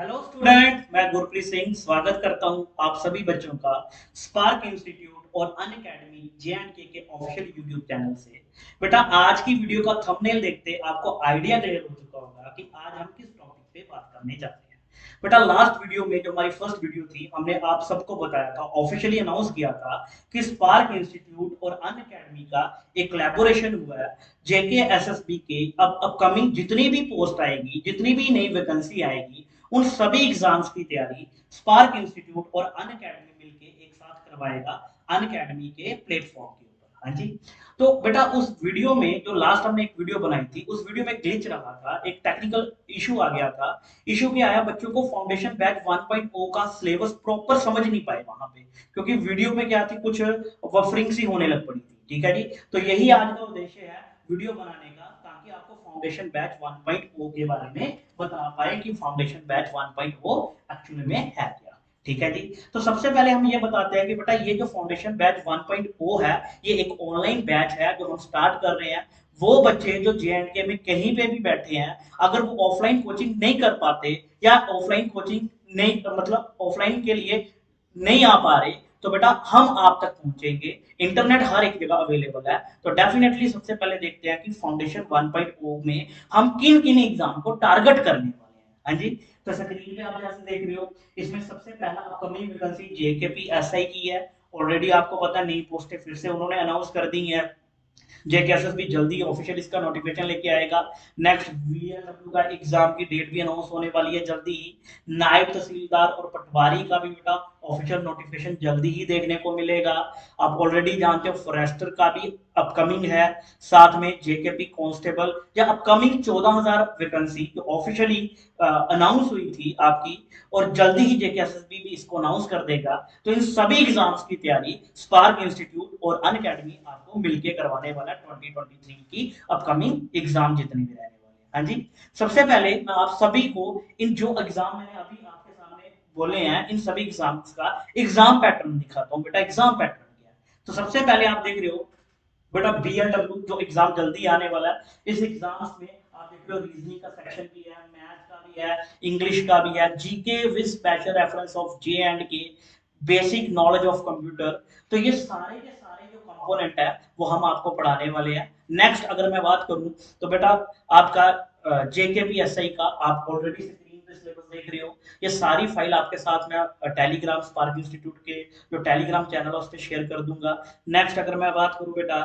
Hello student, मैं गुरप्रीत सिंह स्वागत करता हूं आप सभी बच्चों का स्पार्क इंस्टीट्यूट और अनअकैडमी जे&के के ऑफिशियल यूट्यूब चैनल से। बेटा, आज की वीडियो का थंबनेल देखते आपको आइडिया क्लियर हो चुका होगा कि आज हम किस टॉपिक पे बात करने जा रहे हैं। बेटा, लास्ट वीडियो में जो हमारी फर्स्ट वीडियो थी, हमने आप सबको बताया था, ऑफिशियली अनाउंस किया था कि स्पार्क इंस्टीट्यूट और अनअकैडमी का एक कोलैबोरेशन हुआ है। जेके एसएसबी के अब अपकमिंग जितनी भी पोस्ट आएगी, जितनी भी नई वैकेंसी आएगी, उन सभी एग्जाम्स की तैयारी स्पार्क इंस्टीट्यूट और अनअकैडमी मिलकर एक साथ करवाएगा अनअकैडमी के प्लेटफॉर्म के ऊपर। हाँ जी। तो बेटा, उस वीडियो में जो लास्ट हमने एक वीडियो बनाई थी, उस वीडियो में ग्लिच रहा था, एक टेक्निकल इशू आ गया था। इशू क्या आया, बच्चों को फाउंडेशन बैच 1.0 का सिलेबस प्रॉपर समझ नहीं पाए वहां पे, क्योंकि वीडियो में क्या थी, कुछ वफरिंग सी होने लग पड़ी थी। ठीक है जी। तो यही आज का उद्देश्य है वीडियो बनाने का, ताकि आपको फाउंडेशन बैच 1.0 के बारे में बता पाए कि फाउंडेशन बैच 1.0 एक्चुअली में है क्या। ठीक है जी। तो सबसे पहले हम ये बताते हैं कि बेटा, ये जो फाउंडेशन बैच 1.0 है, ये एक ऑनलाइन बैच है जो हम स्टार्ट कर रहे हैं। वो बच्चे जो जे&के में कहीं पे भी बैठे हैं, अगर वो ऑफलाइन कोचिंग नहीं कर पाते या ऑफलाइन कोचिंग नहीं, मतलब ऑफलाइन के लिए नहीं आ पा रहे, तो बेटा हम आप तक पहुंचेंगे। इंटरनेट हर एक जगह अवेलेबल है। तो डेफिनेटली सबसे पहले देखते हैं कि फाउंडेशन 1.0 में हम किन किन एग्जाम को टारगेट करने वाले हैं। हाँ जी। तो स्क्रीन पे आप जैसे देख रहे हो, इसमें सबसे पहला अपकमिंग वैकेंसी जेकेपी एसआई की है। ऑलरेडी आपको पता, नई पोस्टें फिर से उन्होंने अनाउंस कर दी है। जेकेएसएस भी जल्दी ऑफिशियल इसका नोटिफिकेशन लेके आएगा। नेक्स्ट वीएलडब्ल्यू का एग्जाम की डेट भी अनाउंस होने वाली है जल्दी ही। नायब तहसीलदार और पटवारी का भी बेटा ऑफिशियल नोटिफिकेशन जल्दी ही देखने को मिलेगा। आप ऑलरेडी जानते हो फॉरेस्टर का भी अपकमिंग है। साथ में जेकेपी कांस्टेबल या अपकमिंग 14,000 वैकेंसी जो ऑफिशियली अनाउंस हुई थी आपकी, और जल्दी ही जेकेएसएसबी भी इसको अनाउंस कर देगा। तो इन सभी एग्जाम्स की तैयारी स्पार्क इंस्टीट्यूट और अनअकैडमी आपको मिलकर करवाने वाला 2023 की अपकमिंग एग्जाम जितने भी रहने वाले हैं। हाँ जी। सबसे पहले मैं आप सभी को इन जो एग्जाम मैंने अभी आपके सामने बोले हैं, इन सभी एग्जाम्स का एग्जाम पैटर्न दिखाता हूँ। बेटा, एग्जाम पैटर्न क्या है, तो सबसे पहले आप देख रहे हो बेटा, बीएलडब्ल्यू जो एग्जाम जल्दी आने वाला है, इस एग्जाम्स में आप देख रहे हो रीजनिंग का सेक्शन भी है, मैथ का भी है, इंग्लिश का भी है, GK with special reference of J and के, बेसिक नॉलेज ऑफ कंप्यूटर। तो ये सारे के सारे जो कंपोनेंट है वो हम आपको पढ़ाने वाले हैं। नेक्स्ट अगर मैं बात करूं, तो बेटा आपका जेकेपीएसआई का आप ऑलरेडी स्क्रीन पे सिलेबस देख रहे हो। ये सारी फाइल आपके साथ में टेलीग्राम स्पार्क इंस्टीट्यूट के जो टेलीग्राम चैनल है उस पर शेयर कर दूंगा। नेक्स्ट अगर मैं बात करूं बेटा,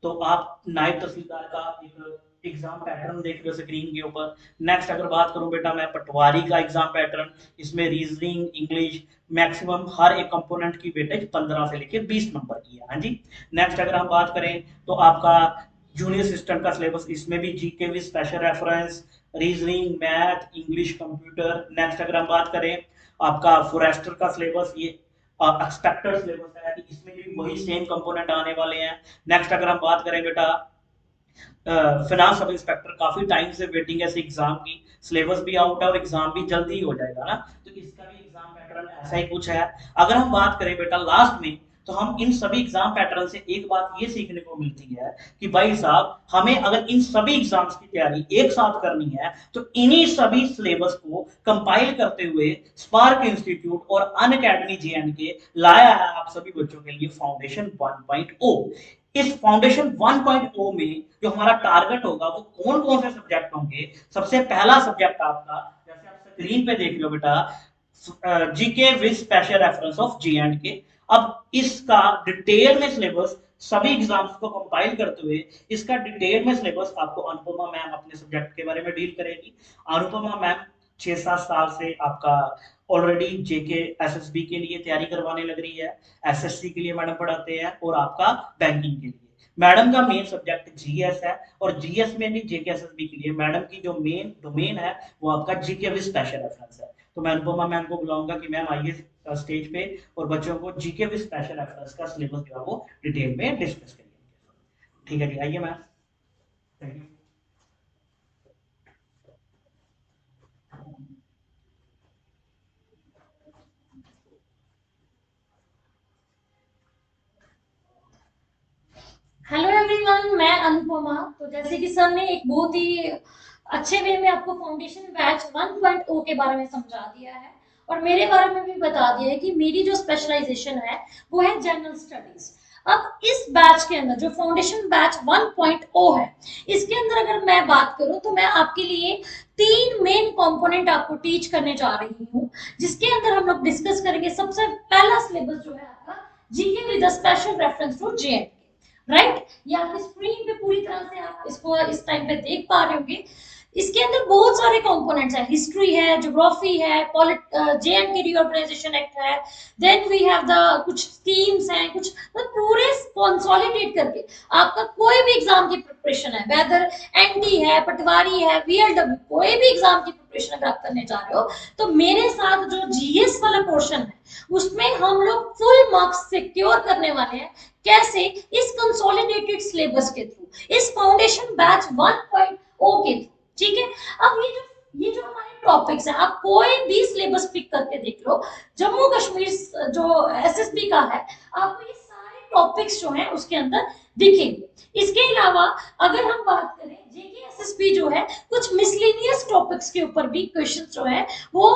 तो आप नायब तहसीलदार का एक एग्जाम पैटर्न देख रहे हो स्क्रीन के ऊपर। नेक्स्ट अगर बात करूं बेटा मैं पटवारी का एग्जाम पैटर्न, इसमें रीजनिंग, इंग्लिश, मैक्सिमम हर एक कंपोनेंट की वेटेज 15 से लेकर 20 नंबर की है। हाँ जी। नेक्स्ट अगर हम बात करें, तो आपका जूनियर असिस्टेंट का सिलेबस, इसमें भी GK with special reference, reasoning, math, English, computer. Next अगर हम बात करें आपका फॉरेस्टर का सिलेबस, ये एक्सपेक्टेड सिलेबस है कि इसमें भी वही सेम कंपोनेंट आने वाले हैं। नेक्स्ट अगर हम बात करें बेटा फिनांस सब इंस्पेक्टर, काफी टाइम से वेटिंग है इस एग्जाम की, सिलेबस भी आउट है और एग्जाम भी जल्दी ही हो जाएगा ना, तो इसका भी एग्जाम पैटर्न ऐसा ही कुछ है। अगर हम बात करें बेटा लास्ट में, तो हम इन सभी एग्जाम पैटर्न से एक बात ये सीखने को मिलती है कि भाई साहब, हमें अगर इन सभी एग्जाम्स की तैयारी एक साथ करनी है, तो इन्हीं सभी सिलेबस को कंपाइल करते हुए स्पार्क इंस्टीट्यूट और अनअकैडमी जे एंड के लाया है आप सभी बच्चों के लिए फाउंडेशन 1.0। इस फाउंडेशन 1.0 में जो हमारा टारगेट होगा वो कौन कौन से सब्जेक्ट होंगे। सबसे पहला सब्जेक्ट आपका, जैसे आप स्क्रीन पे देख रहे हो बेटा, GK with special reference of G and K. अब इसका डिटेल में सिलेबस सभी एग्जाम्स को कंपाइल करते हुए, इसका डिटेल में सिलेबस आपको अनुपमा मैम अपने सब्जेक्ट के बारे में डील करेगी। अनुपमा मैम 6-7 साल से आपका ऑलरेडी जेके एसएसबी के लिए तैयारी करवाने लग रही है। एसएससी के लिए मैडम पढ़ाते हैं और आपका बैंकिंग के लिए। मैडम का मेन सब्जेक्ट जीएस है, और जीएस में भी जेके एसएसबी के लिए मैडम की जो मेन डोमेन है वो आपका जीके विद स्पेशल रेफरेंस है। तो मैं अनुपमा मैम को बुलाऊंगा कि मैम आइए स्टेज पे और बच्चों को जीके विद स्पेशल रेफरेंस का सिलेबस जो है वो डिटेल में डिस्कस करिए। ठीक है जी, आइए ma'am. Thank you. Hello everyone, मैं अनुपमा। तो जैसे कि सर ने एक बहुत ही अच्छे वे में आपको फाउंडेशन बैच 1.0 के बारे में समझा दिया है और मेरे बारे में भी बता दिया है कि मेरी जो स्पेशलाइजेशन है वो है जनरल स्टडीज। अब इस बैच के अंदर जो फाउंडेशन बैच 1.0 है, इसके अंदर अगर मैं बात करूं तो मैं आपके लिए तीन मेन कंपोनेंट आपको टीच करने जा रही हूँ, जिसके अंदर हम लोग डिस्कस करेंगे। सबसे पहला सिलेबस जो है आपका GK with special reference to JNK, right. ये आपकी स्क्रीन पे पूरी तरह से आप इसको इस टाइम पे देख पा रहे होंगे। इसके अंदर बहुत सारे कंपोनेंट्स हैं, हिस्ट्री है, ज्योग्राफी है, जेएंडके रीऑर्गेनाइजेशन एक्ट है, देन वी हैव द कुछ स्कीम्स हैं, कुछ मतलब पूरे कंसोलिडेट करके आपका कोई भी एग्जाम की प्रिपरेशन है, वेदर एनडी है, पटवारी है, वीएलडब्ल्यू, कोई भी एग्जाम की प्रिपरेशन अगर आप करने जा रहे हो तो मेरे साथ जो जीएस वाला पोर्शन है उसमें हम लोग फुल मार्क्स सिक्योर करने वाले हैं। कैसे? इस कंसोलिडेटेड सिलेबस के थ्रू, इस फाउंडेशन बैच 1.0 के थ्रू, ठीक है। अब ये जो हमारे टॉपिक्स हैं, आप कोई भी सिलेबस पिक करके देख लो, जम्मू कश्मीर जो एसएसबी का है, आपको ये सारे टॉपिक्स जो हैं उसके अंदर दिखेंगे। इसके अलावा अगर हम बात करें जेके एसएसबी जो है कुछ मिसलेनियस टॉपिक्स के ऊपर भी क्वेश्चन जो है वो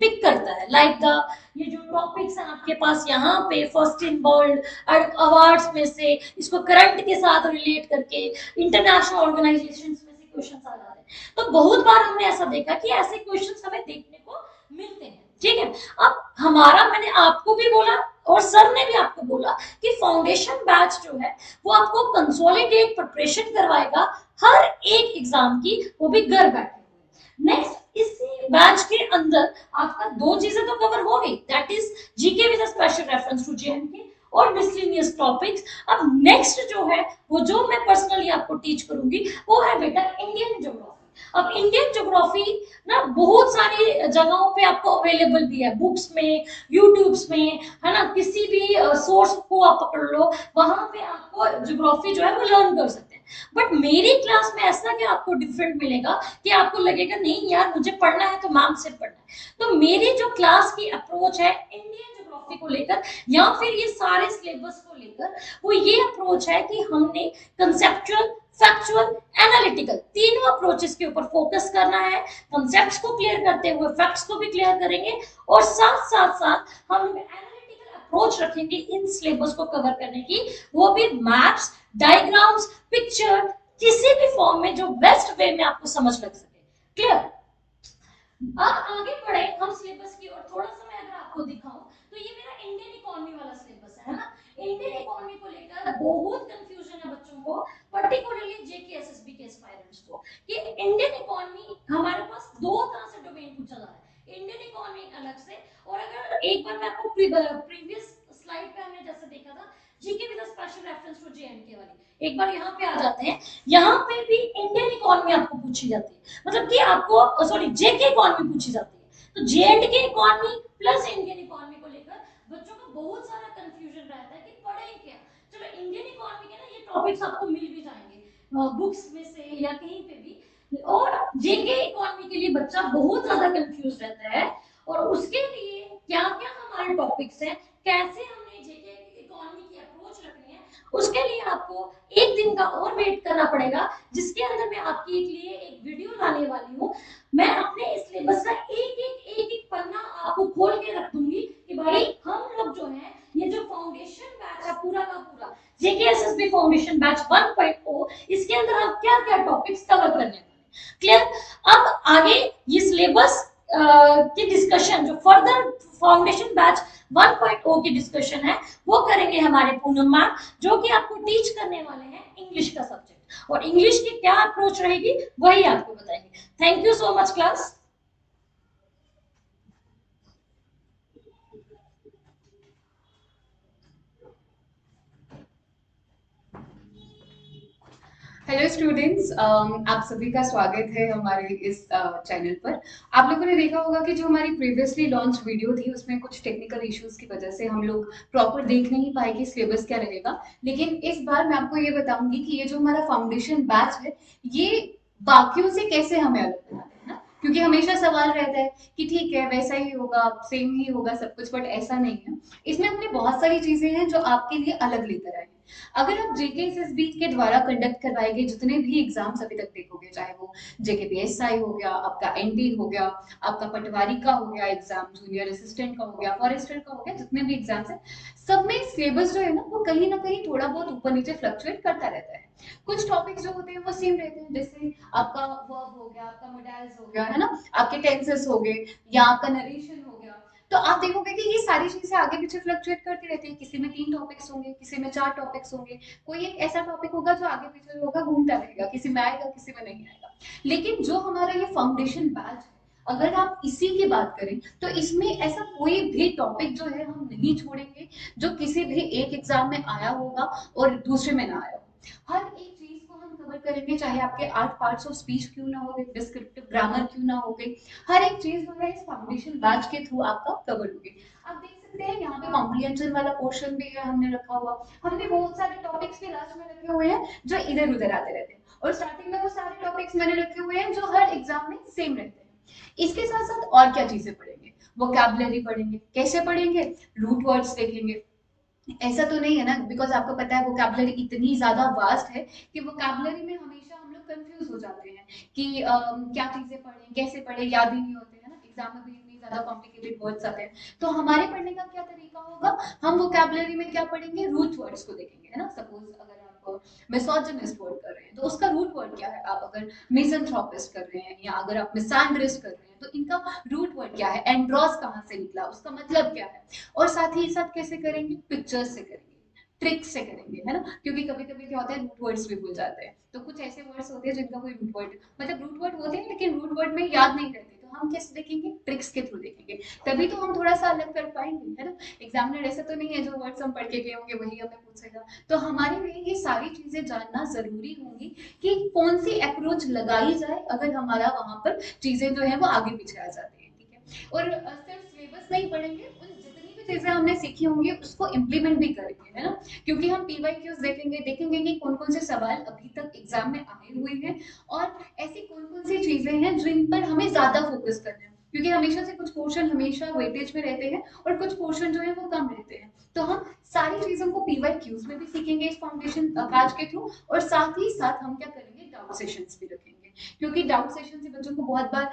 पिक करता है, लाइक द ये जो टॉपिक्स हैं आपके पास यहाँ पे फर्स्ट इन वर्ल्ड अवार्ड्स में से इसको करंट के साथ रिलेट करके इंटरनेशनल ऑर्गेनाइजेशन में से क्वेश्चन आ जाते हैं। तो बहुत बार हमने ऐसा देखा कि ऐसे क्वेश्चन हमें देखने को मिलते हैं, ठीक है। अब हमारा, मैंने आपको भी बोला और सर ने भी आपको बोला कि फाउंडेशन बैच जो है वो आपको कंसोलिडेट प्रिपरेशन करवाएगा हर एक एग्जाम की, वो भी घर बैठे हुए। नेक्स्ट, इसी बैच के अंदर आपका दो चीजें तो कवर हो गई, that is GK with special reference to JNK और मिसलेनियस टॉपिक्स। अब नेक्स्ट जो है वो जो मैं पर्सनली आपको टीच करूंगी वो है बेटा इंडियन ज्योग्राफी। अब इंडियन ज्योग्राफी ना बहुत सारी जगहों पे आपको अवेलेबल भी है, बुक्स में, यूट्यूब्स में, है ना, किसी भी सोर्स को आप पकड़ लो, वहां पे आपको ज्योग्राफी जो है वो लर्न कर सकते हैं। बट मेरी क्लास में ऐसा कि आपको डिफरेंट मिलेगा कि आपको लगेगा नहीं यार मुझे पढ़ना है तो मैम से पढ़ना है। तो मेरी जो क्लास की अप्रोच है इंडियन ज्योग्राफी को लेकर या फिर ये सारे सिलेबस को लेकर, वो ये अप्रोच है कि हमने कंसेप्चुअल, फैक्चुअल, एनालिटिकल तीनों अप्रोचेस के ऊपर फोकस करना है। कंसेप्ट्स को क्लियर करते हुए फैक्ट्स को भी क्लियर करेंगे और साथ साथ साथ हम एनालिटिकल अप्रोच रखेंगे इन सिलेबस को कवर करने की, वो भी मैप्स, डायग्राम्स, पिक्चर, किसी भी फॉर्म में जो बेस्ट वे में आपको समझ लग सके। क्लियर? अब आगे बढ़े हम सिलेबस की और, थोड़ा सा मैं अगर आपको दिखाऊं तो ये मेरा इंडियन इकोनॉमी वाला सिलेबस है ना। इंडियन इकोनॉमी को लेकर बहुत कंफ्यूजन है बच्चों को, पर्टिकुलरली जेके एसएसबी के एस्पायरेंट्स को, कि इंडियन इकोनॉमी हमारे पास दो तरह से डोमेन पूछा जा रहा है, इंडियन इकोनॉमी अलग से, और अगर एक बार मैं आपको प्रीवियस स्लाइड पे हमने जैसे देखा था GK with special reference to JNK वाली, एक बार यहाँ पे आ जाते हैं, यहाँ पे भी इंडियन इकोनॉमी आपको पूछी जाती है, मतलब कि आपको सॉरी जेके इकोनॉमी पूछी जाती है। तो J&K economy plus Indian economy को लेकर बच्चों का बहुत सारा कंफ्यूजन रहता है कि पढ़े क्या। चलो इंडियन इकोनॉमी के ना ये टॉपिक्स आपको मिल भी जाएंगे बुक्स में से या कहीं पे भी, और जेके इकोनॉमी के लिए बच्चा बहुत ज्यादा कंफ्यूज रहता है, और उसके लिए क्या क्या हमारे टॉपिक्स हैं, कैसे हमने जेके इकोनॉमी की अप्रोच रखनी है, उसके लिए आपको एक दिन का और वेट करना पड़ेगा, जिसके अंदर मैं आपके लिए एक वीडियो लाने वाली हूँ। मैं अपने इस सिलेबस का एक एक पन्ना आपको खोल के रख दूंगी कि भाई हम लोग जो है ये जो फाउंडेशन बैच है पूरा का पूरा जेकेएसएसबी फाउंडेशन बैच 1.0, इसके अंदर हम क्या क्या टॉपिक्स कवर करने वाले हैं। क्लियर? अब आगे ये सिलेबस की डिस्कशन, जो फर्दर फाउंडेशन बैच 1.0 की डिस्कशन है वो करेंगे हमारे पूनम मैम, जो कि आपको टीच करने वाले हैं इंग्लिश का सब्जेक्ट, और इंग्लिश की क्या अप्रोच रहेगी वही आपको बताएंगे। Thank you so much class. Hello students, आप सभी का स्वागत है हमारे इस चैनल पर। आप लोगों ने देखा होगा कि जो हमारी प्रीवियसली लॉन्च वीडियो थी उसमें कुछ टेक्निकल इश्यूज की वजह से हम लोग प्रॉपर देख नहीं पाए कि सिलेबस क्या रहेगा, लेकिन इस बार मैं आपको ये बताऊंगी कि ये जो हमारा फाउंडेशन बैच है ये बाकियों से कैसे हमें अलग बनाना है ना, क्योंकि हमेशा सवाल रहता है कि ठीक है वैसा ही होगा, सेम ही होगा सब कुछ, बट ऐसा नहीं है। इसमें हमने बहुत सारी चीजें हैं जो आपके लिए अलग लेकर आए हैं। अगर आप जेकेएसएसबी के द्वारा कंडक्ट करवाए गए जितने भी एग्जाम्स अभी तक देखोगे, चाहे वो जेकेपीएसआई हो गया, आपका एनडी हो गया, आपका पटवारी का हो गया एग्जाम, जूनियर असिस्टेंट का हो गया, फॉरेस्टर का हो गया, जितने भी एग्जाम्स हैं, सब में सिलेबस जो है ना वो कहीं ना कहीं थोड़ा बहुत ऊपर नीचे फ्लक्चुएट करता रहता है। कुछ टॉपिक्स जो होते हैं वो सेम रहते हैं, जैसे आपका वर्ब हो गया, आपका मोडाइल्स हो गया, है ना, आपके टेंसेस हो गए, या आपका नरेशन हो गया। तो आप देखोगे कि ये सारी चीजें आगे पीछे फ्लक्चुएट करती रहती है, किसी में 3 टॉपिक्स होंगे, किसी में 4 टॉपिक्स होंगे, कोई एक ऐसा टॉपिक होगा जो आगे पीछे होगा, घूमता रहेगा, किसी में आएगा किसी में नहीं आएगा। लेकिन जो हमारा ये फाउंडेशन बैच है, अगर आप इसी की बात करें तो इसमें ऐसा कोई भी टॉपिक जो है हम नहीं छोड़ेंगे जो किसी भी एक एग्जाम में आया होगा और दूसरे में ना आया हो। हर एक चीज को हम कवर करेंगे, चाहे आपके 8 पार्ट्स ऑफ स्पीच क्यों ना हो गए, डिस्क्रिप्टिव ग्रामर क्यों ना हो गई, हर एक चीज जो है इस फाउंडेशन बैच के थ्रू आपका कवर होगी। आप देख सकते हैं यहाँ पे कॉम्प्रिहेंशन वाला पोर्शन भी है हमने रखा हुआ। हमने बहुत सारे टॉपिक्स भी लास्ट में रखे हुए हैं जो इधर उधर आते रहते हैं, और स्टार्टिंग में वो सारे टॉपिक्स मैंने रखे हुए हैं जो हर एग्जाम में सेम रहते हैं। इसके साथ साथ और क्या चीजें पढ़ेंगे, वोकैबुलरी पढ़ेंगे। कैसे पढ़ेंगे? रूट वर्ड्स देखेंगे। ऐसा तो नहीं है ना, बिकॉज आपको पता है वोकैबुलरी इतनी ज्यादा वास्ट है कि वोकैबुलरी में हमेशा हम लोग कंफ्यूज हो जाते हैं कि क्या चीजें पढ़ें, कैसे पढ़ें, याद ही नहीं होते हैं ना, एग्जाम में भी इतनी ज्यादा कॉम्प्लिकेटेड वर्ड्स आते हैं। तो हमारे पढ़ने का क्या तरीका होगा, हम वोकैबुलरी में क्या पढ़ेंगे, रूट वर्ड्स को देखेंगे, है ना। सपोज अगर आप मिसोजिनिस्ट वर्ड कर रहे हैं तो उसका रूट वर्ड क्या है, आप अगर मिसएंथ्रोपिस्ट कर रहे हैं या अगर आप मिसैंड्रिस्ट कर रहे हैं तो इनका रूट वर्ड क्या है, एंड्रोस कहाँ से निकला, उसका मतलब क्या है। और साथ ही साथ कैसे करेंगे, पिक्चर्स से करेंगे, ट्रिक्स से करेंगे, है ना। क्योंकि कभी कभी क्या होता है, रूट वर्ड्स भी भूल जाते हैं, तो कुछ ऐसे वर्ड्स होते हैं जिनका कोई रूट वर्ड, मतलब रूट वर्ड होते हैं लेकिन रूट वर्ड में याद नहीं रहते, तो हम कैसे देखेंगे, ट्रिक्स के थ्रू देखेंगे, तभी तो हम थोड़ा सा अलग कर पाएंगे, है ना। एग्जामिनर ऐसा तो नहीं है जो वर्ड्स हम पढ़ के गए होंगे वही हमें पूछेगा। तो हमारे लिए ये सारी चीजें जानना जरूरी होंगी कि कौन सी अप्रोच लगाई जाए अगर हमारा वहां पर चीजें जो है वो आगे पीछे आ जाती है, ठीक है। और सिर्फ सिलेबस नहीं पढ़ेंगे, उन जितनी भी चीजें हमने सीखी होंगी उसको इम्प्लीमेंट भी करेंगे, है ना। क्योंकि हम पीवाईक्यूज देखेंगे कि कौन कौन से सवाल अभी तक एग्जाम में आए हुए हैं और ऐसी कौन कौन सी चीजें हैं जिन पर हमें ज्यादा फोकस करना है, क्योंकि हमेशा से कुछ पोर्शन हमेशा वेटेज में रहते हैं और कुछ पोर्शन जो है वो कम रहते हैं। तो हम सारी चीजों को पीवाईक्यूज में भी सीखेंगे इस फाउंडेशन बैच के थ्रू, और साथ ही साथ हम क्या करेंगे, डाउट सेशंस भी रखेंगे, क्योंकि डाउट सेशन से बच्चों को बहुत बार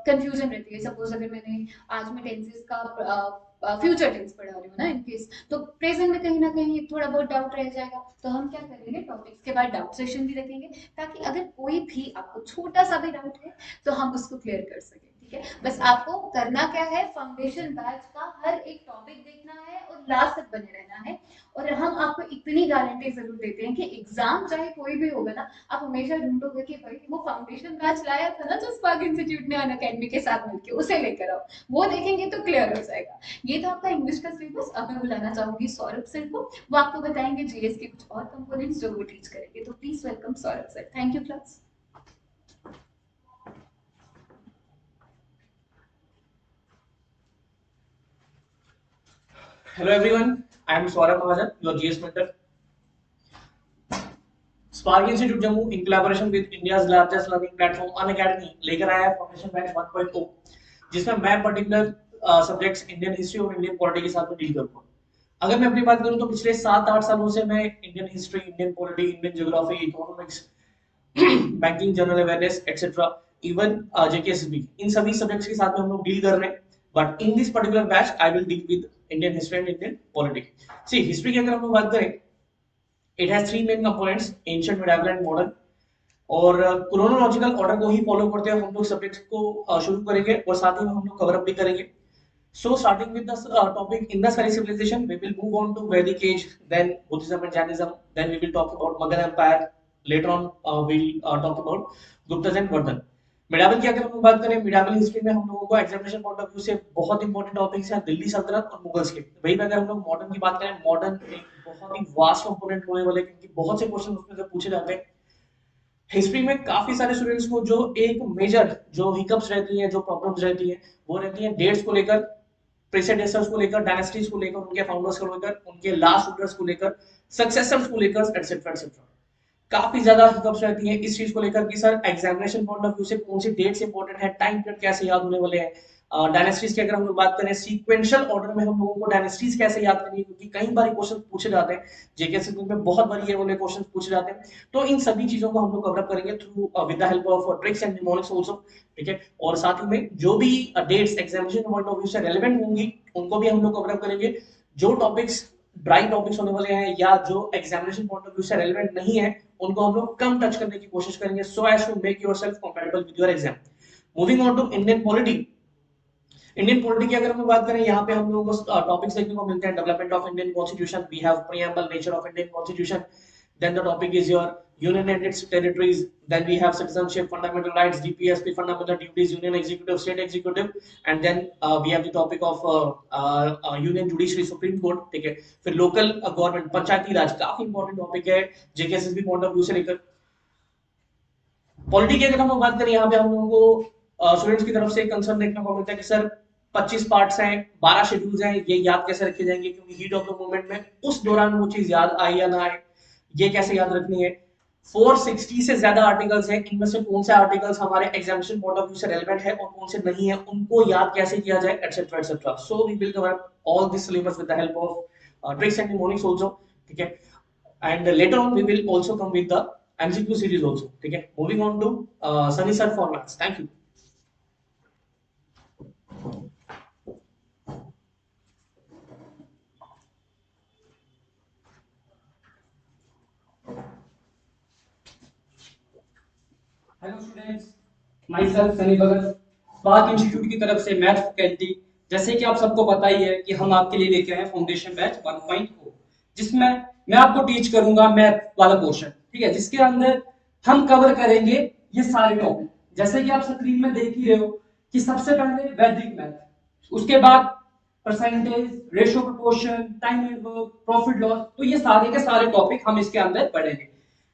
कंफ्यूजन रहती है। सपोज अगर मैंने आज में टेंसेस का फ्यूचर टेंस पढ़ा रही हूँ ना इन केस, तो प्रेजेंट में कहीं ना कहीं थोड़ा बहुत डाउट रह जाएगा, तो हम क्या करेंगे, टॉपिक्स के बाद डाउट सेशन भी रखेंगे, ताकि अगर कोई भी आपको छोटा सा भी डाउट है तो हम उसको क्लियर कर सकें, ठीक है। बस आपको करना क्या है, फाउंडेशन बैच का हर एक टॉपिक देखना है और लास्ट तक बने रहना है। और हम आपको इतनी गारंटी जरूर देते हैं कि एग्जाम चाहे कोई भी होगा ना, आप हमेशा ढूंढोगे कि भाई वो फाउंडेशन बैच लाया था ना जो स्पार्क इंस्टीट्यूट ने अनअकैडमी के साथ मिलकर, उसे लेकर आओ, वो देखेंगे तो क्लियर हो जाएगा। ये था आपका इंग्लिश का सिलेबस। अब मैं बुलाना चाहूंगी सौरभ सर को, वो आपको बताएंगे जीएस के कुछ और कंपोनेंट्स जो वो टीच करेंगे। तो please welcome Saurabh sir. Thank you class. Hello everyone, I am Saurabh Mahajan, your GS mentor. Spark Institute Jammu in collaboration with India's largest learning platform Unacademy लेकर आया है फाउंडेशन बैच 1.0, जिसमें मैं पर्टिकुलर सब्जेक्ट्स इंडियन हिस्ट्री और Indian polity के साथ में deal करूंगा। अगर मैं अपनी बात करूं तो पिछले 7-8 सालों से मैं Indian history, Indian polity, Indian geography, economics, banking, general awareness etcetera, even JKSB, इन सभी सब्जेक्ट्स के साथ में हम लोग डील कर रहे हैं। But in this particular batch I will deal with Indian history and Indian politics. See history की अगर हम लोग बात करें, it has 3 main components, ancient, medieval and modern. और क्रोनोलॉजिकल ऑर्डर को ही फॉलो करते हुए हम लोग सब्जेक्ट्स को शुरू करेंगे और साथ ही में हम लोग कवर अप भी करेंगे। So starting with the topic Indus Valley Civilization, we will move on to Vedic Age, then Buddhism and Jainism, then we will talk about Magadha Empire. Later on, we'll talk about Guptas and Vardhan. मिडावल की अगर हम बात करें, मिडावल history में हम लोगों को examination point of view से बहुत इंपॉर्टेंट टॉपिक्स हैं दिल्ली सल्तनत और मुगल्स के। वहीं पे अगर हम लोग मॉडर्न की बात करें, मॉडर्न एक बहुत ही वास्ट कंपोनेंट होने वाले, क्योंकि बहुत से क्वेश्चन उसमें से पूछे जाते हैं। हिस्ट्री में काफी सारे स्टूडेंट्स को जो एक मेजर जो हिकअप्स रहती हैं, जो प्रॉब्लम्स रहती हैं, वो रहती हैं डेट्स को लेकर, प्रेसिडेंसर्स को लेकर, डायनेस्टीज को लेकर, उनके फाउंडर्स को लेकर, उनके लास्ट रूलर्स को लेकर, सक्सेसर्स को लेकर, एटसेट्रा एटसेट्रा। काफी ज्यादा हिकअप्स रहती हैं इस चीज को लेकर कि sir examination point of view से कौन सी डेट्स इंपॉर्टेंट है, टाइम पीरियड कैसे याद होने वाले हैं, डायनेस्टीज की अगर हम लोग बात करें, सीक्वेंशियल ऑर्डर में हम लोगों को डायनेस्टीज कैसे याद करनी है, क्योंकि कई बार क्वेश्चन पूछे जाते हैं, जेके में बहुत बार ये वाले क्वेश्चन पूछे जाते हैं। तो इन सभी चीजों को हम लोग कवर अप करेंगे through with the help of tricks and mnemonics also, ठीक है। और साथ ही में जो भी dates examination point of view से रेलेवेंट होंगी उनको भी हम लोग कवर अप करेंगे। जो टॉपिक्स ड्राई टॉपिक्स होने वाले हैं या जो एग्जामिनेशन पॉइंट ऑफ व्यू से रेलेवेंट नहीं है उनको हम लोग कम टच करने की कोशिश करेंगे, so as to make yourself compatible with your exam. Moving on to Indian polity. Indian polity की अगर हम बात करें, यहाँ पे हम लोगों को टॉपिक्स देखने को मिलते हैं। Development of Indian constitution, we have preamble, nature of Indian constitution, then the topic is your union and its territories, then we have citizenship, fundamental rights, DPSP, fundamental duties, union executive, state executive, and then we have the topic of union judiciary, supreme court, ठीक है। फिर local government, पंचायती राज, काफी important topic है JKSSB point of view से लेकर। Polity की अगर हम बात करें, यहाँ पे हम लोगों को स्टूडेंट्स की तरफ से कंसर्न देखने को मिलता है कि सर 25 पार्ट्स हैं, 12 शेड्यूल्स हैं, ये याद कैसे रखे जाएंगे, क्योंकि हीट ऑफ द मोमेंट में उस दौरान वो चीज याद आए या ना आए, ये कैसे याद रखनी है। 460 से ज्यादा आर्टिकल्स हैं, इनमें से कौन से आर्टिकल्स हमारे एग्जामिनेशन पॉइंट ऑफ व्यू से रेलेवेंट है और कौन से नहीं है, उनको याद कैसे किया जाए, etcetera etcetera. So we will cover all this syllabus with the help of tricks and mnemonics also, ठीक है। And later on we will also come with the MCQ series also, ठीक है। Moving on to Sunny sir for maths. Thank you. Hello students, myself Sunny Bhagat, Spark Institute की तरफ से math faculty. जैसे कि आप सबको पता ही है कि हम आपके लिए लेके आए हैं फाउंडेशन बैच 1.0, जिसमें मैं आपको टीच करूंगा मैथ वाला पोर्शन, ठीक है, जिसके अंदर हम कवर करेंगे ये सारे टॉपिक। जैसे कि आप स्क्रीन में देख ही रहे हो कि सबसे पहले वैदिक मैथ, उसके बाद percentage, ratio proportion, time and work, profit loss, तो ये सारे के सारे टॉपिक हम इसके अंदर पढ़ेंगे।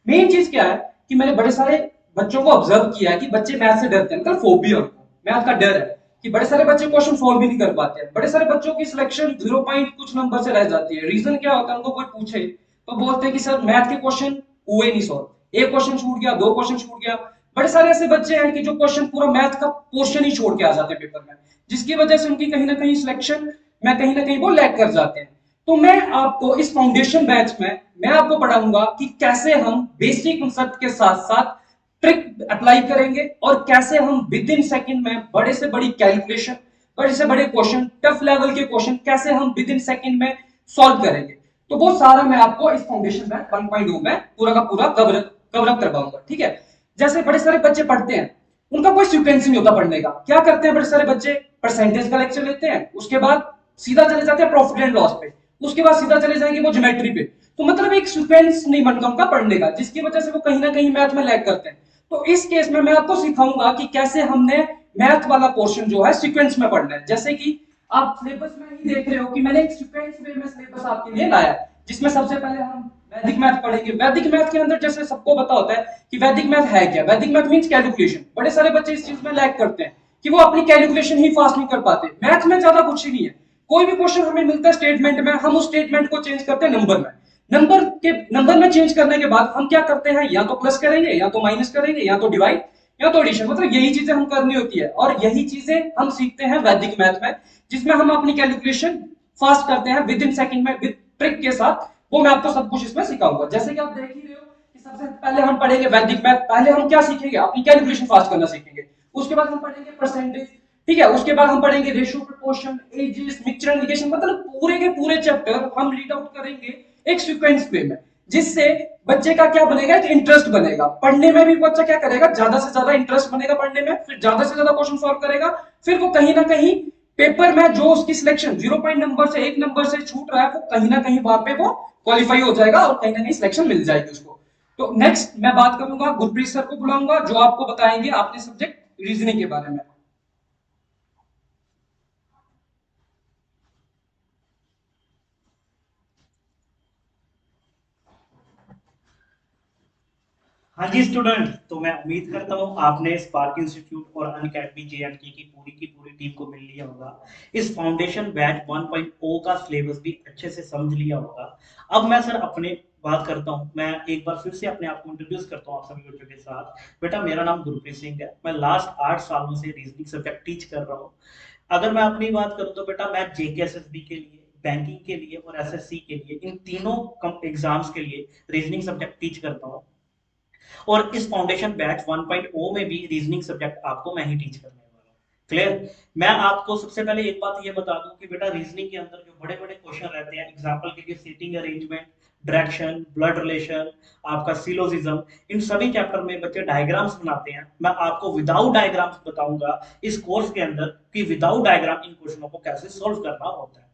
मेन चीज क्या है कि मैंने बड़े सारे बच्चों को ऑब्जर्व किया है कि बच्चे मैथ से डरते हैं, मतलब फोबिया, मैथ का डर है कि बड़े सारे बच्चे क्वेश्चन सॉल्व भी नहीं कर पाते हैं। बड़े सारे बच्चों की सिलेक्शन 0 पॉइंट कुछ नंबर से रह जाती है। रीजन क्या होता है, उनको कोई पूछे तो बोलते हैं कि सर मैथ के क्वेश्चन हुए नहीं सॉल्व, एक क्वेश्चन छूट गया, 2 क्वेश्चन छूट गया। बड़े सारे ऐसे बच्चे हैं कि जो क्वेश्चन पूरा मैथ का पोर्शन ही छोड़ के आ जाते हैं पेपर में, जिसकी वजह से उनकी कहीं ना कहीं सिलेक्शन में कहीं ना कहीं वो लैग कर जाते हैं। तो मैं आपको इस फाउंडेशन बैच में मैं आपको पढ़ाऊंगा कि कैसे हम बेसिक कांसेप्ट के साथ साथ ट्रिक अप्लाई करेंगे और कैसे हम विद इन सेकंड में बड़े से बड़ी कैलकुलेशन, बड़े से बड़े क्वेश्चन, टफ लेवल के क्वेश्चन कैसे हम विद इन सेकंड में सॉल्व करेंगे। तो वो सारा मैं आपको इस फाउंडेशन बैच 1.0 में पूरा का पूरा कवर अप करवाऊंगा, ठीक है। जैसे बड़े सारे बच्चे पढ़ते हैं, उनका कोई सीक्वेंस नहीं होता पढ़ने का। क्या करते हैं बड़े सारे बच्चे, परसेंटेज का लेक्चर लेते हैं, उसके बाद सीधा चले जाते हैं प्रॉफिट एंड लॉस पे, उसके बाद सीधा चले जाएंगे वो ज्योमेट्री पे। तो मतलब एक सीक्वेंस नहीं बनता उनका पढ़ने का, जिसकी वजह से वो कहीं ना कहीं मैथ में लैग करते हैं। तो इस केस में मैं आपको सिखाऊंगा कि कैसे हमने मैथ वाला पोर्शन जो है सीक्वेंस में पढ़ना है। जैसे कि आप सिलेबस में ही देख रहे हो कि मैंने एक सीक्वेंस वे में सिलेबस आपके लिए लाया है, जिसमें सबसे पहले हम वैदिक मैथ पढ़ेंगे। वैदिक मैथ के अंदर जैसे सबको पता होता है कि वैदिक मैथ है क्या। वैदिक मैथ मींस कैलकुलेशन। बड़े सारे बच्चे इस चीज में लैग करते हैं कि वो अपनी कैलकुलेशन ही फास्ट नहीं कर पाते। मैथ में ज्यादा कुछ ही नहीं है, कोई भी क्वेश्चन हमें मिलता है स्टेटमेंट में, हम उस स्टेटमेंट को चेंज करते हैं नंबर में। नंबर में चेंज करने के बाद हम क्या करते हैं, या तो प्लस करेंगे, या तो माइनस करेंगे, या तो डिवाइड, या तो एडिशन। मतलब यही चीजें हम करनी होती है और यही चीजें हम सीखते हैं वैदिक मैथ में, जिसमें हम अपनी कैलकुलेशन फास्ट करते हैं विद इन सेकंड में विद ट्रिक के साथ। वो मैं आपको सब कुछ इसमें सिखाऊंगा। जैसे कि आप देख ही रहे हो कि सबसे पहले हम पढ़ेंगे वैदिक मैथ। पहले हम क्या सीखेंगे, अपनी कैलकुलेशन फास्ट करना सीखेंगे। उसके बाद हम पढ़ेंगे परसेंटेज, ठीक है। उसके बाद हम पढ़ेंगे ratio, proportion, ages, mixture and negation. मतलब पूरे के पूरे चैप्टर हम रीड आउट करेंगे एक सीक्वेंस वे में, जिससे बच्चे का क्या बनेगा, एक इंटरेस्ट बनेगा पढ़ने में। भी बच्चा क्या करेगा, ज्यादा से ज्यादा इंटरेस्ट बनेगा पढ़ने में, फिर ज्यादा से ज्यादा क्वेश्चन सॉल्व करेगा। फिर वो कहीं ना कहीं पेपर में जो उसकी सिलेक्शन 0 पॉइंट नंबर से, 1 नंबर से छूट रहा है, वो कहीं ना कहीं वहां पे वो क्वालिफाई हो जाएगा और कहीं ना कहीं सिलेक्शन मिल जाएगी उसको। तो नेक्स्ट मैं बात करूंगा, गुरप्रीत सर को बुलाऊंगा, जो आपको बताएंगे अपने सब्जेक्ट रीजनिंग के बारे में। हाँ जी स्टूडेंट, तो मैं उम्मीद करता हूँ आपने स्पार्क इंस्टीट्यूट और अनअकैडमी जे&के की पूरी टीम को मिल लिया होगा। इस फाउंडेशन बैच 1.0 का सिलेबस भी अच्छे से समझ लिया होगा। अब मैं सर अपने बात करता हूँ, मैं एक बार फिर से अपने आप को इंट्रोड्यूस करता हूँ आप सभी बच्चों के साथ। बेटा मेरा नाम गुरप्रीत सिंह है, मैं लास्ट 8 सालों से रीजनिंग सब्जेक्ट टीच कर रहा हूँ। अगर मैं अपनी बात करूं तो बेटा मैं जेकेएसएसबी के लिए, बैंकिंग के लिए और एसएससी के लिए, इन तीनों एग्जाम्स के लिए रीजनिंग सब्जेक्ट टीच करता हूं। और इस फाउंडेशन बैच 1.0 में भी रीजनिंग सब्जेक्ट आपको मैं ही टीच करने वाला हूँ। क्लियर? मैं आपको सबसे पहले एक बात ये बता दूं कि बेटा रीजनिंग के अंदर जो बड़े बड़े क्वेश्चन रहते हैं, एग्जाम्पल के लिए seating arrangement, direction, blood relation, आपका सिलोजिज्म, इन सभी चैप्टर में बच्चे डायग्राम्स बनाते हैं। मैं आपको विदाउट डायग्राम्स बताऊंगा इस कोर्स के अंदर कि विदाउट डायग्राम इन क्वेश्चनों को कैसे सॉल्व करना होता है।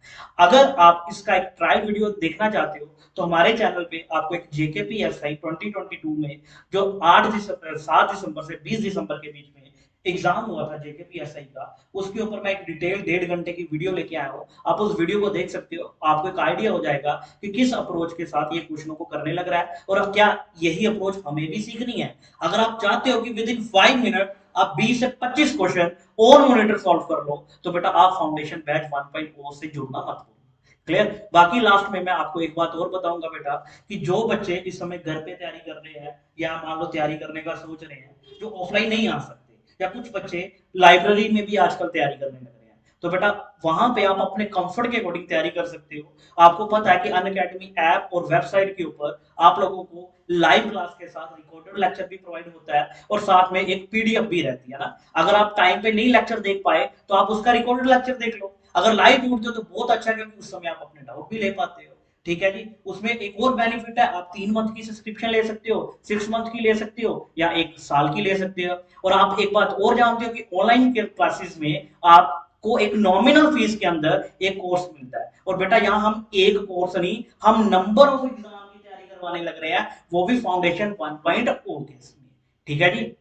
अगर आप इसका एक ट्रायल वीडियो देखना चाहते हो तो हमारे चैनल पे आपको एक जेकेपीएसआई 2022 में जो 7 दिसंबर से 20 दिसंबर के बीच में एग्जाम हुआ था जेकेपीएसआई का, उसके ऊपर मैं एक डिटेल 1.5 घंटे की वीडियो लेके आया हूँ। आप उस वीडियो को देख सकते हो, आपको एक आइडिया हो जाएगा कि किस अप्रोच के साथ ये क्वेश्चनों को करने लग रहा है और अब क्या यही अप्रोच हमें भी सीखनी है। अगर आप चाहते हो कि विद इन 5 मिनट आप 20 से 25 क्वेश्चन ऑन मॉनिटर सॉल्व कर लो तो बेटा आप फाउंडेशन बैच 1.0 से जुड़ना मत भूलना। क्लियर? बाकी लास्ट में मैं आपको एक बात और बताऊंगा बेटा कि जो बच्चे इस समय घर पे तैयारी कर रहे हैं या मान लो तैयारी करने का सोच रहे हैं, जो ऑफलाइन नहीं आ सकते, या कुछ बच्चे लाइब्रेरी में भी आजकल तैयारी करने लग रहे हैं, तो बेटा वहां पे आप अपने कंफर्ट के अकॉर्डिंग तैयारी कर सकते हो। आपको पता है कि अनअकैडमी ऐप और वेबसाइट के ऊपर आप लोगों को लाइव क्लास के साथ रिकॉर्डेड लेक्चर भी प्रोवाइड होता है और साथ में एक पीडीएफ भी रहती है ना। अगर आप टाइम पे नहीं लेक्चर देख पाए तो आप उसका रिकॉर्डेड लेक्चर देख लो। अगर लाइव जुड़ते हो तो बहुत अच्छा है क्योंकि उस समय आप अपने डाउट भी ले पाते हो। ठीक है जी। उसमें एक और बेनिफिट है, आप 3 मंथ की सब्सक्रिप्शन ले सकते हो, 6 मंथ की ले सकते हो या 1 साल की ले सकते हो। और आप एक बात और जानते हो कि ऑनलाइन क्लासेस में आपको एक नॉमिनल फीस के अंदर एक कोर्स मिलता है। और बेटा यहाँ हम एक कोर्स नहीं, हम नंबर ऑफ एग्जाम की तैयारी करवाने लग रहे हैं, वो भी फाउंडेशन 1.0 के इसमें। ठीक है जी।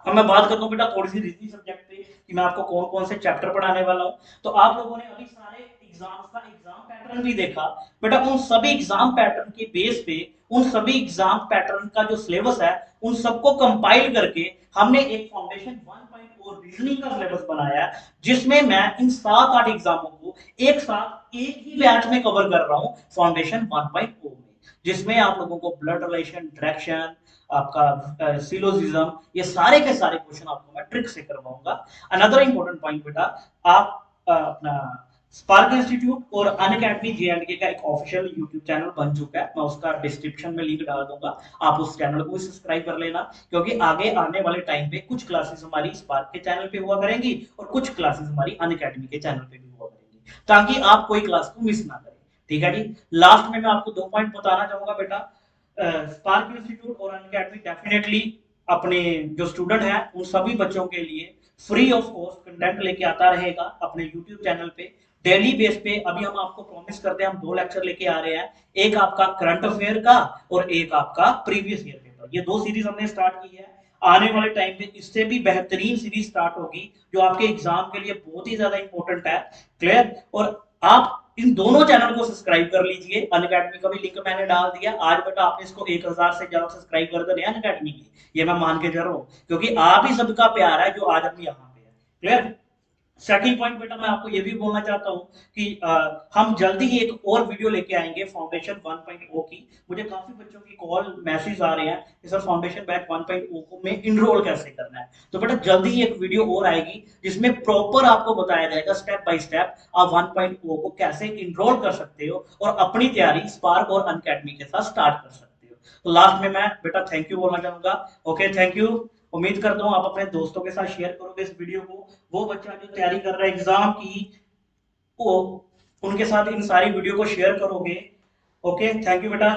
अब मैं बात करता हूँ बेटा थोड़ी सी रीजनिंग सब्जेक्ट पे कि मैं आपको कौन कौन से चैप्टर पढ़ाने वाला हूँ। तो आप लोगों ने अभी सारे एग्जाम्स का एग्जाम पैटर्न भी देखा। बेटा उन सभी एग्जाम पैटर्न के बेस पे, उन सभी एग्जाम पैटर्न का जो सिलेबस है उन सबको कंपाइल करके हमने एक फाउंडेशन 1.0 रीजनिंग का सिलेबस बनाया है, जिसमें मैं इन 7-8 एग्जामों को एक साथ एक ही बैच में कवर कर रहा हूँ फाउंडेशन 1.0 में, जिसमें आप लोगों को ब्लड रिलेशन, डायरेक्शन, आपका सिलोजिज्म, ये सारे के सारे क्वेश्चन आपको मैं ट्रिक से करवाऊंगा। अनदर इंपॉर्टेंट पॉइंट बेटा, आप अपना स्पार्क इंस्टीट्यूट और अनअकैडमी जेएंडके का एक ऑफिशियल यूट्यूब चैनल बन चुका है, मैं उसका डिस्क्रिप्शन में लिंक डाल दूंगा, आप उस चैनल को सब्सक्राइब कर लेना। क्योंकि आगे आने वाले टाइम पे कुछ क्लासेस हमारी स्पार्क के चैनल पे हुआ करेंगी और कुछ क्लासेस हमारी अनअकैडमी के चैनल पे भी हुआ करेंगी, ताकि आप कोई क्लास को मिस ना करें। ठीक है जी। लास्ट में मैं आपको 2 पॉइंट बताना चाहूंगा बेटा। स्पार्क इंस्टीट्यूट और अनअकैडमी डेफिनेटली अपने जो स्टूडेंट हैं उन सभी बच्चों के लिए फ्री ऑफ कॉस्ट कंटेंट लेके आता रहेगा अपने यूट्यूब चैनल पे डेली बेस पे। अभी हम आपको प्रॉमिस करते हैं, हम 2 लेक्चर लेके आ रहे हैं, एक आपका करंट अफेयर का और एक आपका प्रीवियस ईयर पेपर। ये 2 सीरीज हमने स्टार्ट की है। आने वाले टाइम में इससे भी बेहतरीन सीरीज स्टार्ट होगी जो आपके एग्जाम के लिए बहुत ही ज्यादा इंपॉर्टेंट है। क्लियर? और आप इन दोनों चैनल को सब्सक्राइब कर लीजिए। अनअकैडमी का भी लिंक मैंने डाल दिया। आज बेटा आपने इसको 1000 से ज्यादा सब्सक्राइब कर दे अनअकैडमी की, ये मैं मान के चल रहा हूँ, क्योंकि आप ही सबका प्यार है जो आज हम यहाँ पे है। क्लियर? सेकंड पॉइंट बेटा मैं आपको ये भी बोलना चाहता हूँ कि हम जल्दी ही एक और वीडियो लेके आएंगे फाउंडेशन 1.0 की। मुझे काफी बच्चों की कॉल मैसेज आ रहे हैं कि सर फाउंडेशन बैच 1.0 को में इनरोल कैसे करना है। तो बेटा जल्दी ही एक वीडियो और आएगी जिसमें प्रॉपर आपको बताया जाएगा स्टेप बाय स्टेप आप 1.0 को कैसे इनरोल कर सकते हो और अपनी तैयारी स्पार्क और अनअकैडमी के साथ स्टार्ट कर सकते हो। तो लास्ट में मैं बेटा थैंक यू बोलना चाहूंगा। Okay, thank you. उम्मीद करता हूँ आप अपने दोस्तों के साथ शेयर करोगे इस वीडियो को। वो बच्चा जो तैयारी कर रहा है एग्जाम की, वो उनके साथ इन सारी वीडियो को शेयर करोगे। ओके, थैंक यू बेटा।